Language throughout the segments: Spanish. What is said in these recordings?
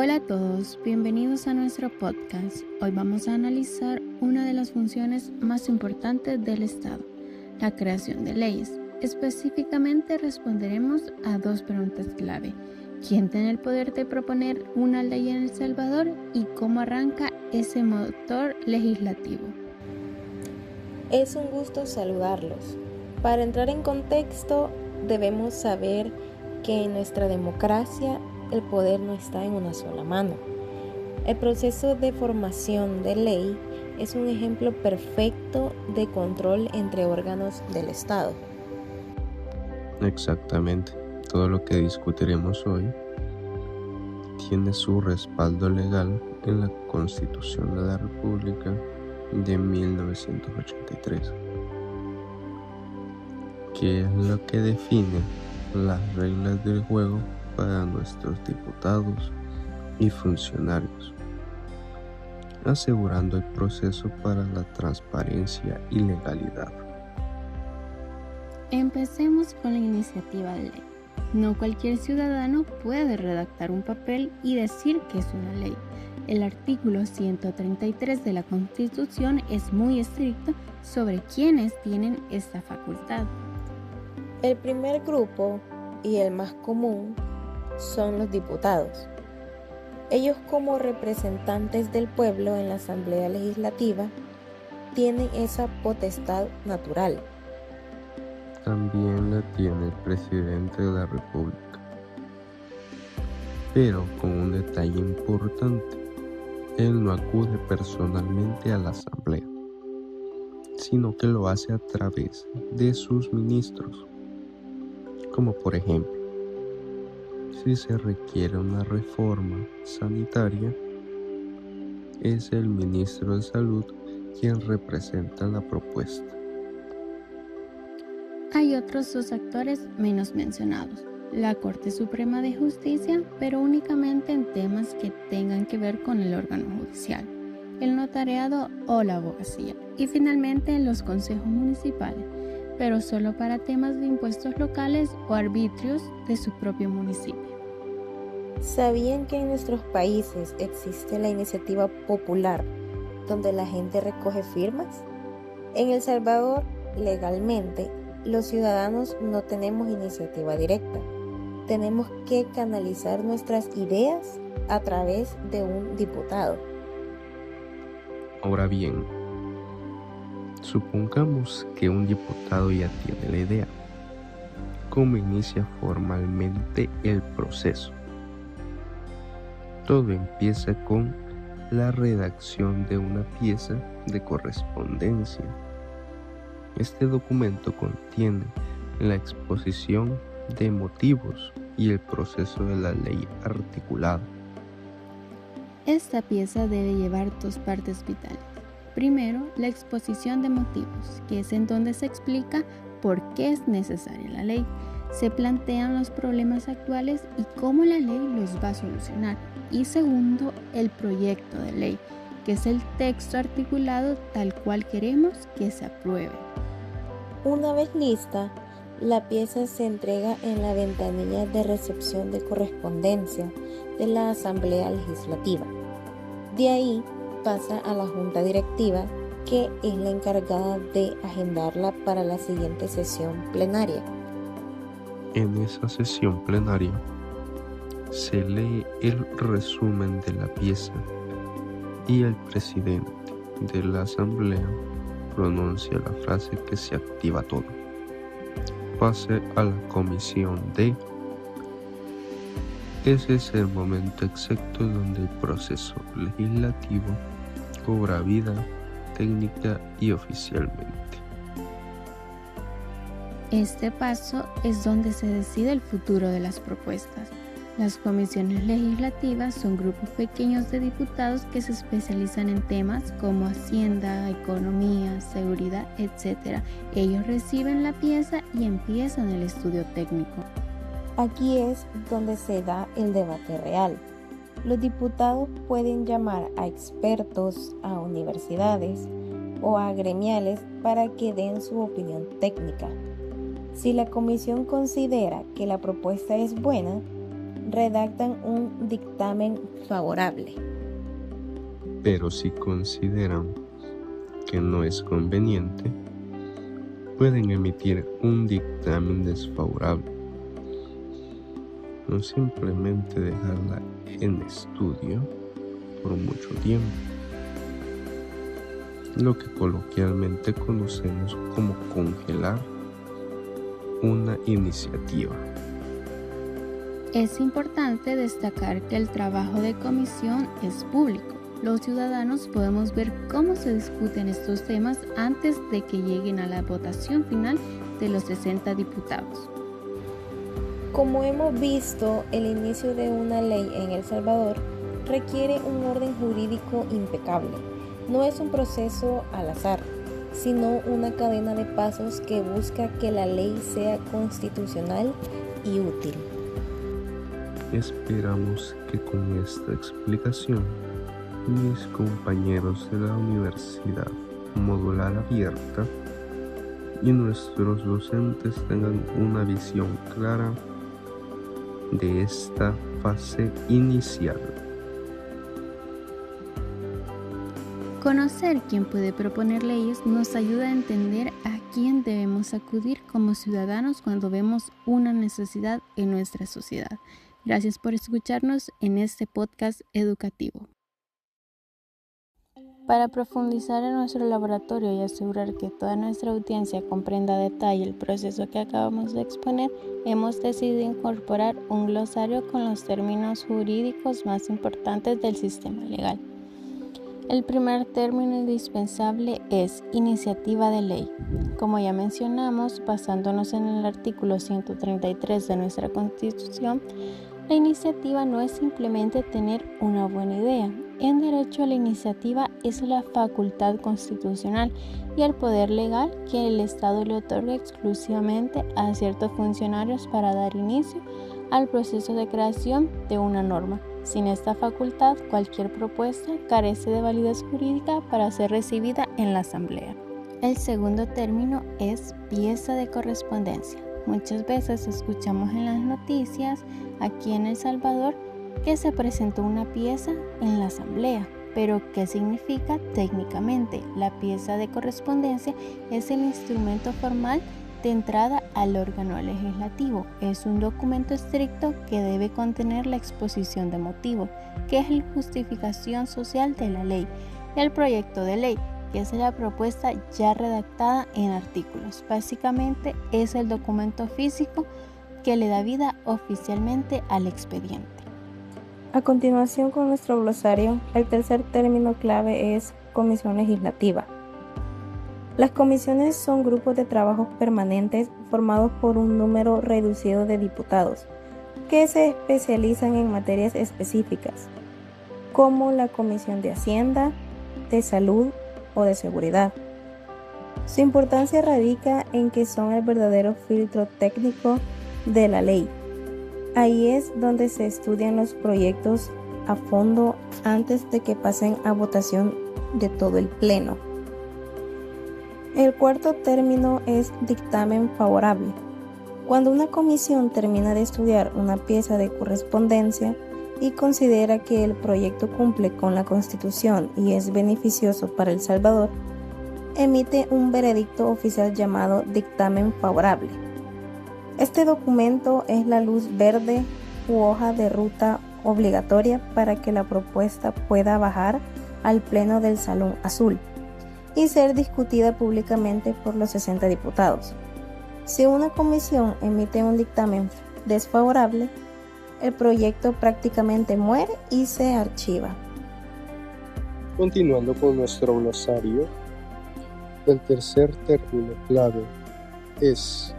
Hola a todos, bienvenidos a nuestro podcast. Hoy vamos a analizar una de las funciones más importantes del Estado, la creación de leyes. Específicamente responderemos a dos preguntas clave. ¿Quién tiene el poder de proponer una ley en El Salvador y cómo arranca ese motor legislativo? Es un gusto saludarlos. Para entrar en contexto, debemos saber que en nuestra democracia el poder no está en una sola mano. El proceso de formación de ley es un ejemplo perfecto de control entre órganos del Estado. Exactamente. Todo lo que discutiremos hoy tiene su respaldo legal en la Constitución de la República de 1983, que es lo que define las reglas del juego para nuestros diputados y funcionarios, asegurando el proceso para la transparencia y legalidad. Empecemos con la iniciativa de ley. No cualquier ciudadano puede redactar un papel y decir que es una ley. El artículo 133 de la Constitución es muy estricto sobre quiénes tienen esta facultad. El primer grupo y el más común son los diputados. Ellos, como representantes del pueblo en la Asamblea Legislativa, tienen esa potestad natural. También la tiene el presidente de la República, pero con un detalle importante: él no acude personalmente a la asamblea, sino que lo hace a través de sus ministros, como por ejemplo, si se requiere una reforma sanitaria, es el ministro de Salud quien representa la propuesta. Hay otros dos actores menos mencionados, la Corte Suprema de Justicia, pero únicamente en temas que tengan que ver con el órgano judicial, el notariado o la abogacía, y finalmente los consejos municipales, pero solo para temas de impuestos locales o arbitrios de su propio municipio. ¿Sabían que en nuestros países existe la iniciativa popular, donde la gente recoge firmas? En El Salvador, legalmente, los ciudadanos no tenemos iniciativa directa. Tenemos que canalizar nuestras ideas a través de un diputado. Ahora bien, supongamos que un diputado ya tiene la idea. ¿Cómo inicia formalmente el proceso? Todo empieza con la redacción de una pieza de correspondencia. Este documento contiene la exposición de motivos y el proceso de la ley articulado. Esta pieza debe llevar dos partes vitales. Primero, la exposición de motivos, que es en donde se explica por qué es necesaria la ley. Se plantean los problemas actuales y cómo la ley los va a solucionar. Y segundo, el proyecto de ley, que es el texto articulado tal cual queremos que se apruebe. Una vez lista, la pieza se entrega en la ventanilla de recepción de correspondencia de la Asamblea Legislativa. De ahí pasa a la Junta Directiva, que es la encargada de agendarla para la siguiente sesión plenaria. En esa sesión plenaria se lee el resumen de la pieza y el presidente de la asamblea pronuncia la frase que se activa todo. Pase a la comisión de. Ese es el momento exacto donde el proceso legislativo cobra vida técnica y oficialmente. Este paso es donde se decide el futuro de las propuestas. Las comisiones legislativas son grupos pequeños de diputados que se especializan en temas como Hacienda, Economía, Seguridad, etc. Ellos reciben la pieza y empiezan el estudio técnico. Aquí es donde se da el debate real. Los diputados pueden llamar a expertos, a universidades o a gremiales para que den su opinión técnica. Si la comisión considera que la propuesta es buena, redactan un dictamen favorable. Pero si consideran que no es conveniente, pueden emitir un dictamen desfavorable, no simplemente dejarla en estudio por mucho tiempo, lo que coloquialmente conocemos como congelar una iniciativa. Es importante destacar que el trabajo de comisión es público. Los ciudadanos podemos ver cómo se discuten estos temas antes de que lleguen a la votación final de los 60 diputados. Como hemos visto, el inicio de una ley en El Salvador requiere un orden jurídico impecable. No es un proceso al azar, sino una cadena de pasos que busca que la ley sea constitucional y útil. Esperamos que con esta explicación mis compañeros de la Universidad Modular Abierta y nuestros docentes tengan una visión clara de esta fase inicial. Conocer quién puede proponer leyes nos ayuda a entender a quién debemos acudir como ciudadanos cuando vemos una necesidad en nuestra sociedad. Gracias por escucharnos en este podcast educativo. Para profundizar en nuestro laboratorio y asegurar que toda nuestra audiencia comprenda a detalle el proceso que acabamos de exponer, hemos decidido incorporar un glosario con los términos jurídicos más importantes del sistema legal. El primer término indispensable es iniciativa de ley. Como ya mencionamos, basándonos en el artículo 133 de nuestra Constitución, la iniciativa no es simplemente tener una buena idea. En derecho, la iniciativa es la facultad constitucional y el poder legal que el Estado le otorga exclusivamente a ciertos funcionarios para dar inicio al proceso de creación de una norma. Sin esta facultad, cualquier propuesta carece de validez jurídica para ser recibida en la Asamblea. El segundo término es pieza de correspondencia. Muchas veces escuchamos en las noticias aquí en El Salvador que se presentó una pieza en la Asamblea. Pero, ¿qué significa técnicamente? La pieza de correspondencia es el instrumento formal de entrada al órgano legislativo. Es un documento estricto que debe contener la exposición de motivos, que es la justificación social de la ley, y el proyecto de ley, que es la propuesta ya redactada en artículos. Básicamente es el documento físico que le da vida oficialmente al expediente. A continuación, con nuestro glosario, el tercer término clave es comisión legislativa. Las comisiones son grupos de trabajo permanentes formados por un número reducido de diputados que se especializan en materias específicas, como la Comisión de Hacienda, de Salud o de Seguridad. Su importancia radica en que son el verdadero filtro técnico de la ley. Ahí es donde se estudian los proyectos a fondo antes de que pasen a votación de todo el Pleno. El cuarto término es dictamen favorable. Cuando una comisión termina de estudiar una pieza de correspondencia y considera que el proyecto cumple con la Constitución y es beneficioso para El Salvador, emite un veredicto oficial llamado dictamen favorable. Este documento es la luz verde u hoja de ruta obligatoria para que la propuesta pueda bajar al Pleno del Salón Azul y ser discutida públicamente por los 60 diputados. Si una comisión emite un dictamen desfavorable, el proyecto prácticamente muere y se archiva. Continuando con nuestro glosario, el tercer término clave es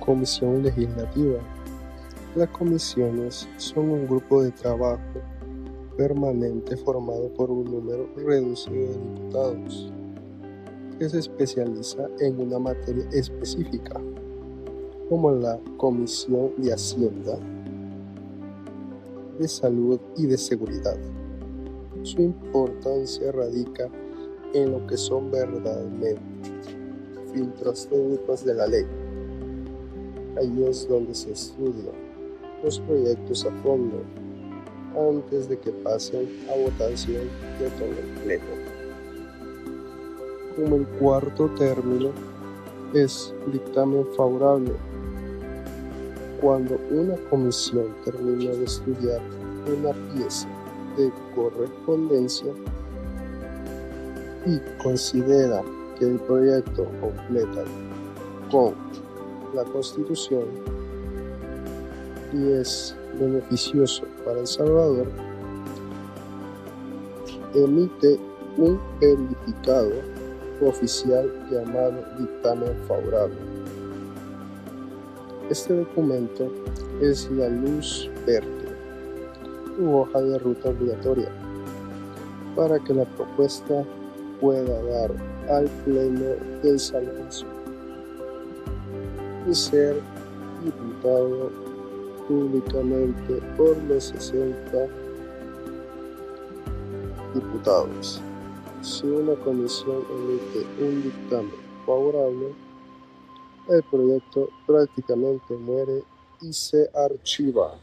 comisión legislativa. Las comisiones son un grupo de trabajo permanente formado por un número reducido de diputados que se especializa en una materia específica, como la Comisión de Hacienda, de Salud y de Seguridad. Su importancia radica en lo que son verdaderamente filtros técnicos de la ley. Ahí es donde se estudia los proyectos a fondo antes de que pasen a votación de todo el pleno. Como el cuarto término es dictamen favorable, cuando una comisión termina de estudiar una pieza de correspondencia y considera que el proyecto completa con la Constitución y es beneficioso para El Salvador, emite un verificado oficial llamado dictamen favorable. Este documento es la luz verde u hoja de ruta obligatoria para que la propuesta pueda dar al Pleno del Salvador y ser diputado públicamente por los 60 diputados. Si una comisión emite un dictamen favorable, el proyecto prácticamente muere y se archiva.